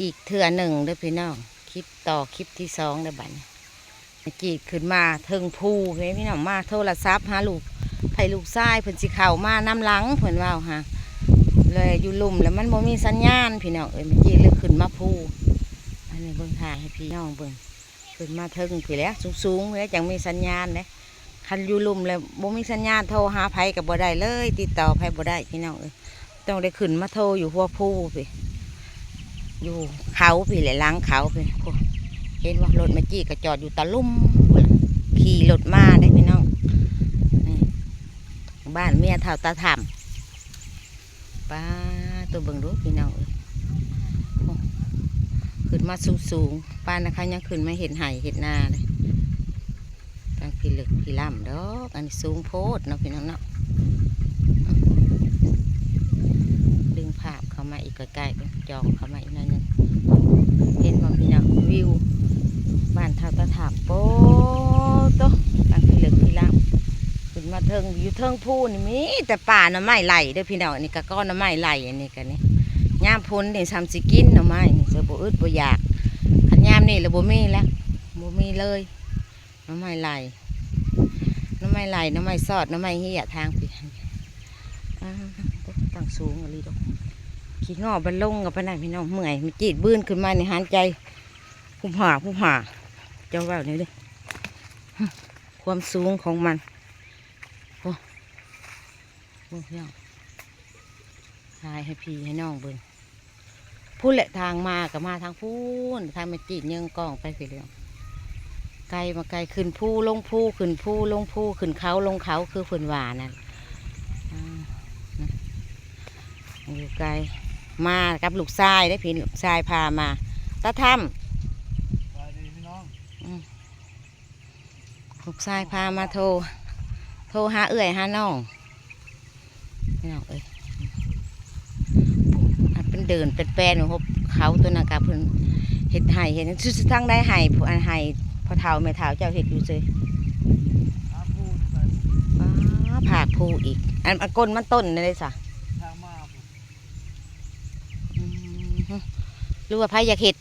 อีกเทื่อหนึ่งเด้อพี่น้องคลิปต่อคลิปที่สองเด้อบัดนี้จีดขึ้นมาเทิงภูเฮ้ยพี่น้องมาโทรศัพท์หาลูกไผลูกชายเพิ่นสิเข้ามาน้ำหลังเพิ่นว่าฮะเลยอยู่ลุ่มแล้วมันบ่มีสัญญาณพี่น้องเมื่อกี้เลยขึ้นมาภูอันนี้เบิ่งถ่ายให้พี่น้องเบิ่งขึ้นมาเทิงพี่แล้วสูงๆแล้วจังมีสัญญาณเลยคันอยู่ลุ่มแล้วบ่มีสัญญาณโทรหาไผกับบ่ได้เลยติดต่อไผบ่ได้พี่น้องต้องได้ขึ้นมาโทรอยู่หัวภูพี่อยู่เขาพี่แหละล้างเขาพี่เห็นว่ารถเมื่อกี้ก็จอดอยู่ตะลุ่มขี่รถมาได้พี่น้องบ้านเมียเท่าตาถ่ำป้าตัวเบิ่งดูพี่น้องขึ้นมาสูงป้านะคะยังขึ้นมาเห็นไห่เห็นนาเลยตั้งพี่ลึกพี่ล่ำดอกอันนี้สูงโพดเนาะพี่น้องเนาะดึงภาพเข้ามาอีกใกล้ๆจองเข้ามาอีกหน่อยนึงเห็นว่าพี่น้องวิวบ้านเท่าตาถ่ำโป๊ะโตตั้งพี่ลึกพี่ล่ำขึ้นมาเทิงอยู่เทิงพูนี่มีแต่ป่าหน่อไม้ไหลเด้อพี่น้องนี่ก็ก้อนหน่อไม้ไหลอันนี้กันนี่ย่ามพ้นนี่ทำสิกินหน่อไม้นี่จะบ่อึดบ่อยากขันย่ามนี่แล้วบ่มีแล้วบ่มีเลยหน่อไม้ไหลหน่อไม้ไหลหน่อไม้ซอดหน่อไม้เหี้ยทางพี่ตั้งสูงอะไรดอกขี้งอบันลงกับปนไหนพี่น้องเมื่อยมันจีดบื้นขึ้นมาในหันใจผู้ผ่าเจ้าว่าเนี่ยดิความสูงของมันโอ้พี่น้องถ่ายให้พี่ให้น้องเบิ่งพูดแหละทางมากับมาทางพูนทางมาจีดเยิงกล้องไปเรื่อยไกลมาไกลขึ้นภูลงภูขึ้นภูลงภูขึ้นเขาลงเขาคือฝนหวานนั่นอยู่ไกลมากับลูกชายได้พี่ลูกชายพามาตาทำลูกชายพามาโทรหาเอื่อยหาน้องพี่น้องเป็นเดินเป็นแปลนของเขาตัวนักการเพิ่นเห็ดไห่เห็ดชื่อทั้งได้ไห่ผู้อันไห่พอเท้าไม่เท้าเจ้าเห็ดอยู่เลยผากภูอีกอันก้นมันต้นเลยสะหรือว่าไผอยากเห็ด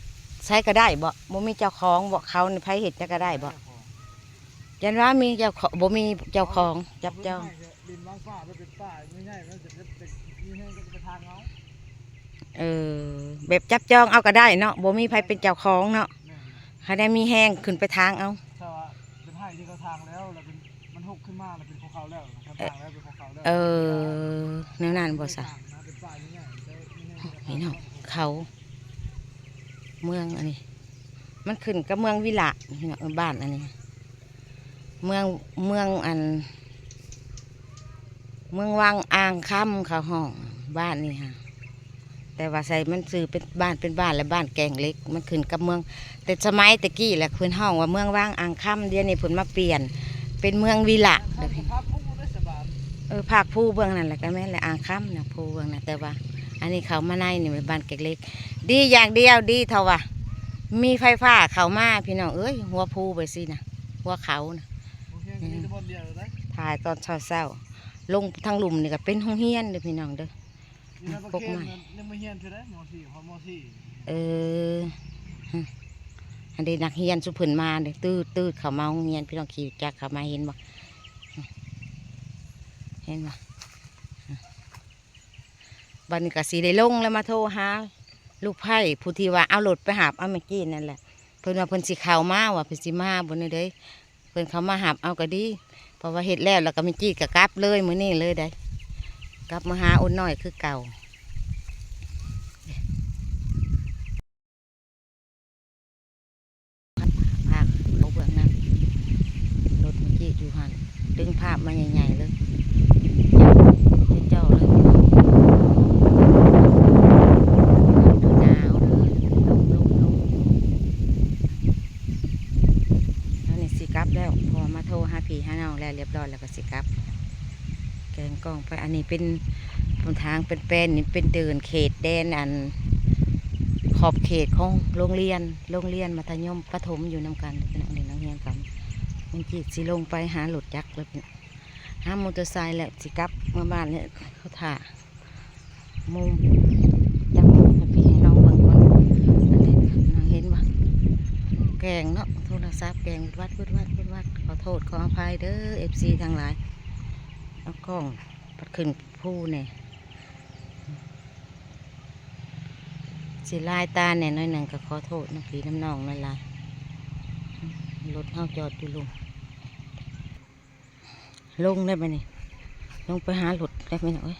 ใช้ก็ได้บ่มีเจ้าของบ่เขาในไผเห็ดจะก็ได้บ่ยันว่ามีเจ้าของบ่มีเจ้าของจับเจ้าแบบจับจองเอาก็ได้เนาะบ่มีไผเป็นเจ้าของเนาะใครได้มีแห้งขึ้นไปทางเอาเป็นไห่ที่เขาทางแล้วมันหกขึ้นมาเป็นภูเขาแล้วทางแล้วเป็นภูเขาแล้วแนวนั้นบ่ซะนี่เนาะเขาเมืองอันนี้มันขึ้นกับเมืองวิละนี่เนาะบ้านอันนี้เมืองอันเมืองวังอ่างคำเขาห้องบ้านนี่ค่ะแต่ว่าใส่มันซื้อเป็นบ้านและบ้านแกงเล็กมันขึ้นกับเมืองแต่สมัยตะกี้แหละคืนห้องว่าเมืองวังอ่างคำเดี๋ยวนี้ผลมาเปลี่ยนเป็นเมืองวิละภาคผู้เบื้องนั่นแหละก็แม่นแหละอ่างคำนะผู้เบื้องนั่นแต่ว่าอันนี้เขามาในนี่เป็นบ้านแกงเล็กดีอย่างเดียวดีเท่าว่ามีไฟฟ้าเขามาพี่น้องหัวภูไปสินะหัวเขานะถ่ายตอนเช้าลงทางหลุมนี่ก็เป็นห้องเฮียนเด้อพี่น้องเด้อปกใหม่อันนี้นักเฮียนสุพรรณมาเด้อตื้อเขามาห้องเฮียนพี่น้องขี่จักเขามาเห็นบ่บัดนี้ก็สีได้ลงแล้วมาโทรหาลูกไผ่ผู้ที่ว่าเอารถไปหาบเอาเมื่อกี้นั่นแหละเพิ่นว่าเพิ่นสิเข้ามาว่าเพิ่นสิมาบนนี้เด้เพิ่นเขามาหาบเอาก็ดีเพราะว่าเฮ็ดแล้วก็เมื่อกี้ก็กลับเลยมื้อนี้เลยได้กลับมาหาอุ่นน้อยคือเก่าภาพเขาเบื้องนั้นรถเมื่อกี้อยู่หันดึงภาพมาใหญ่ๆเลยเจ้าเลยแล้วพอมาโทรหาพี่หาน้องแล้วเรียบร้อยแล้วก็สิครับแกงกล้องไปอันนี้เป็นทางเป็นนี่เป็นเดินเขตแดนอันขอบเขตของโรงเรียนมัธยมประถมอยู่นำกันเป็นนักเรียนกันมันจีสิลงไปหาหลุดยักษ์เลยหามอเตอร์ไซค์แล้วสิครับเมื่อบ้านเนี่ยเขาถ่ามุมจับมุมให้พี่ให้น้องเบิ่งก่อน งวัดขอโทษขออภัยเด้อ FC ทั้งหลายเอากล้องปัดขึ้นผู้เนี่ยสิลายตาเนี่ยน้อยหนึ่งก็ขอโทษน้ำผีน้ำนองนั่นล่ะรถเฮาจอดอยู่ลงได้ไหมนี่ลงไปหารถได้ไหมเอ้ย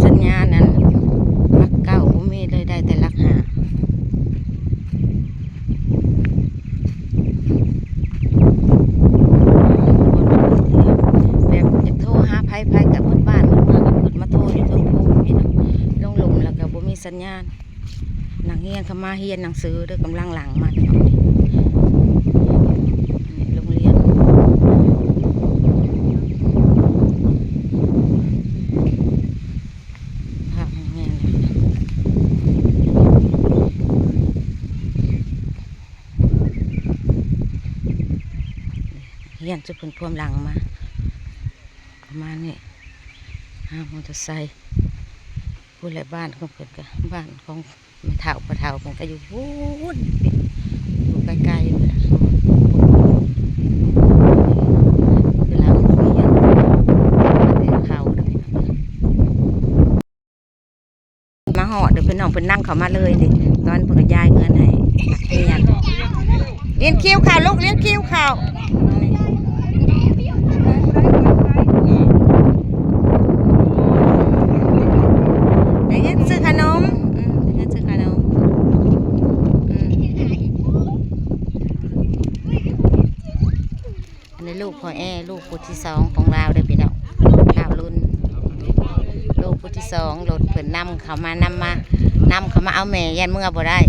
สัญญาณนั้นลักเก้าบ่มีเลยได้แต่ลักหาแบบจะโทรหาไผกับบ้านเมืองก็ขึ้นมาโทรอยู่เทิงภูนี่นะลงหลุมแล้วก็บ่มีสัญญาณนักเรียนเขามาเรียนหนังสือเด้อกำลังหลังมาเนาะนี่โรงเรียนภาพแห้งๆเลยเรียนจุดผลพวมหลังมาประมาณนี้ห้ามอเตอร์ไซค์ผู้ใหญ่บ้านของเพิ่นก็บ้านของแม่เฒ่าป้าเฒ่าเพิ่นก็อยู่พูนอยู่ไกลๆเลยคือเราเรียนมาแต่เขาเด้อพี่น้องมาหอดเด้อพี่น้องเพิ่นนั่งเขามาเลยดิตอนเพิ่นก็ย้ายเงินให้นักเรียนเรียนคิวข่าวลูกเรียนคิวข่าวได้เงินซื้อขนมได้เงินซื้อขนมอันนี้ลูกพ่อแอลูกผู้ที่สองของเราเด้อพี่น้องข่าวรุ่นลูกผู้ที่สองรถเพิ่นนำเขามานำเขามาเอาแม่ยันเมื่อบ่ได้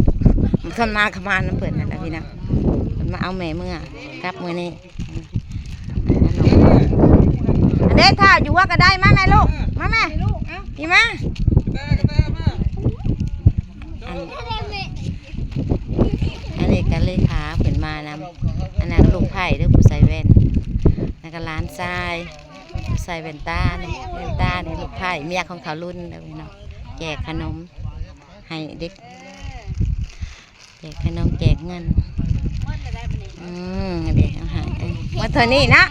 มันทนมาเขามาน้ำเพิ่นนั่นแหละพี่น้องเพิ่นมาเอาแม่เมื่อกลับมื้อนี้อันเด้ถ้าอยู่ว่าก็ได้มาแม่ลูกมาแม่พี่มาอันนี้ก็เลยขาเพิ่นมานำอันนั้นลูกไผ่เด้อผู้ใส่แว่นนั่นก็หลานชายผู้ใส่แว่นตานี่ลูกไผ่เมียของเขารุ่นเด้อพี่น้องแจกขนมให้เด็กแจกขนมแจกเงินเด็กเอาหายมาเท่านี้นะ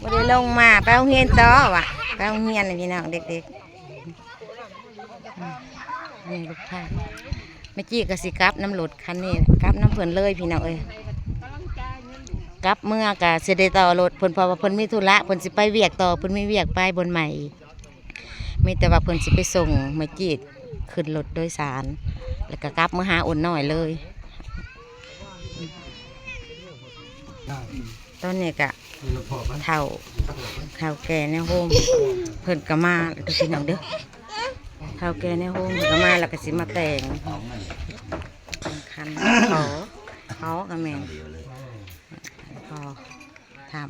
บ่ได้ลงมาไปโรงเรียนต่อว่ะไปโรงเรียนเลยพี่น้องเด็กๆนี่ลูกไผ่เมื่อกี้ก็สิกลับน้ำรถคันนี้กลับน้ำเพิ่นเลยพี่น้องเอ้ยกลับเมื่อกะสิได้ต่อรถเพิ่นเพราะว่าเพิ่นมีธุระเพิ่นสิไปเวียกต่อเพิ่นมีเวียกไปบนใหม่มีแต่ว่าเพิ่นสิไปส่งเมื่อกี้ขึ้นรถโดยสารแล้วก็กลับมาหาอ่อนน้อยเลยตอนนี้กะเท่าแก่ในโฮมเพิ่นก็มาเด้อพี่น้องเด้อเท่าแก่ในโฮมเพิ่นก็มาแล้วก็สิมาแต่งคันขอกับแม่พอทำ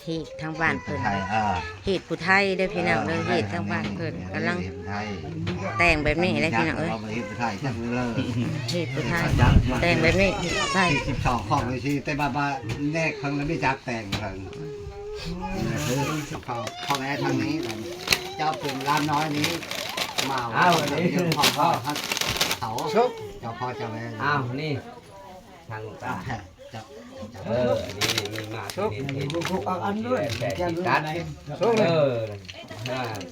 ฮีดทางบ้านเพิ่นฮีดผู้ไทยได้พี่น้องเลยฮีดทางบ้านเพิ่นกำลังแต่งแบบนี้ได้พี่น้องเอ้ยฮีดผู้ไทยแต่งแบบนี้ใช่12ของเลยสิแต่บ้าแนกครั้งแล้วไม่จักแต่งครั้งพ่อแม่ทางนี้เจ้าเป็นร้านน้อยนี้มาวันนี้พ่อเขาเจ้าพ่อเจ้าแม่นี่ทางตานี่มีมาที่นี่อันด้วยแต่ติดตัด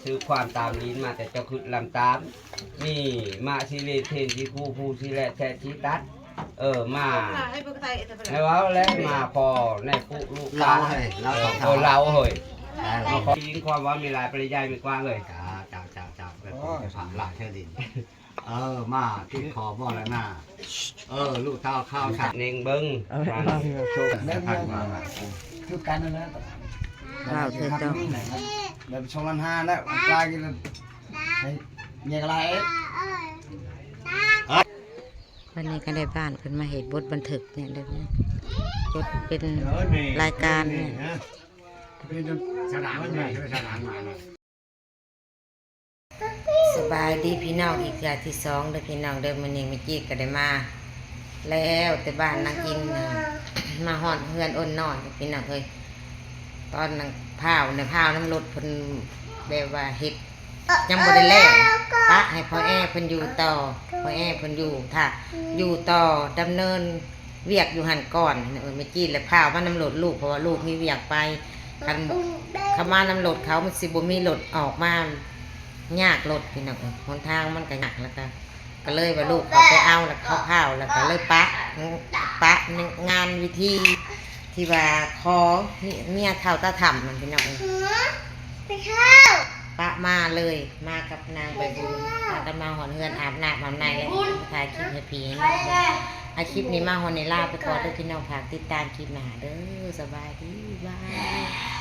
ซื้อความตามลิ้นมาแต่เจ้าคือลำตามนี่มาชีเลเทนที่ผู้ชีแลแท้ชีตัดมาให้ว่าแล้วมาพอในผู้ลูกเราเฮ้ยเราเฮ้ยมาขอยิงความว่ามีหลายปริยายมีกว้างเลยจ้าเป็นผ่านหลายเท่าดินมาที่ขอบ่อแล้วหน้าลูกเต้าข้าวฉากเน่งเบิ้งคือกันนะว้าวเธอเจ้าแบบชงกันห้าแล้วปลากินเงี้ยอะไรวันนี้ก็ได้บ้านเพิ่นมาเห็นบทบันทึกเนี่ยเลยบทเป็นรายการเนี่ยสบายดีพี่น้องอีกอย่างที่สองเด้อพี่น้องเดิมมันนี่เมื่อกี้ก็ได้มาแล้วแต่บ้านนางอินมาหอดเพื่อนอ้นนอนพี่น้องเอ้ยตอนนางพาวน้ำรถเพิ่นแบบว่าเฮ็ด ยังบ่ได้แล้วปะให้พ่อแอเพิ่นอยู่ต่อพ่อแอเพิ่นอยู่ถ้าอยู่ต่อดำเนินเวียกอยู่หันก่อนไม่จี้และพาว่าน้ำรถลูกเพราะว่าลูกมีเวียกไปคันเขามาน้ำรถเขามันสิบ่มีรถออกมายากรถพี่น้องหนทางมันก็ยากแล้วก็เลยว่าลูกเขาไปเอาแล้วเขาเผาแล้วก็เลยปะงานวิธีที่ว่าขอเมียเท่าตาถ่ำมันพี่น้องปะมาเลยมากับนางใบบุญพากันมาหอนเฮือนอาบน้ำอาบในแล้วถ่ายคลิปให้พี่ให้น้องเบิ่งอาคลิปนี้มาหอนในลาไปก่อนเด้อพี่น้องฝากติดตามคลิปหน้าเด้อสบายดีบาย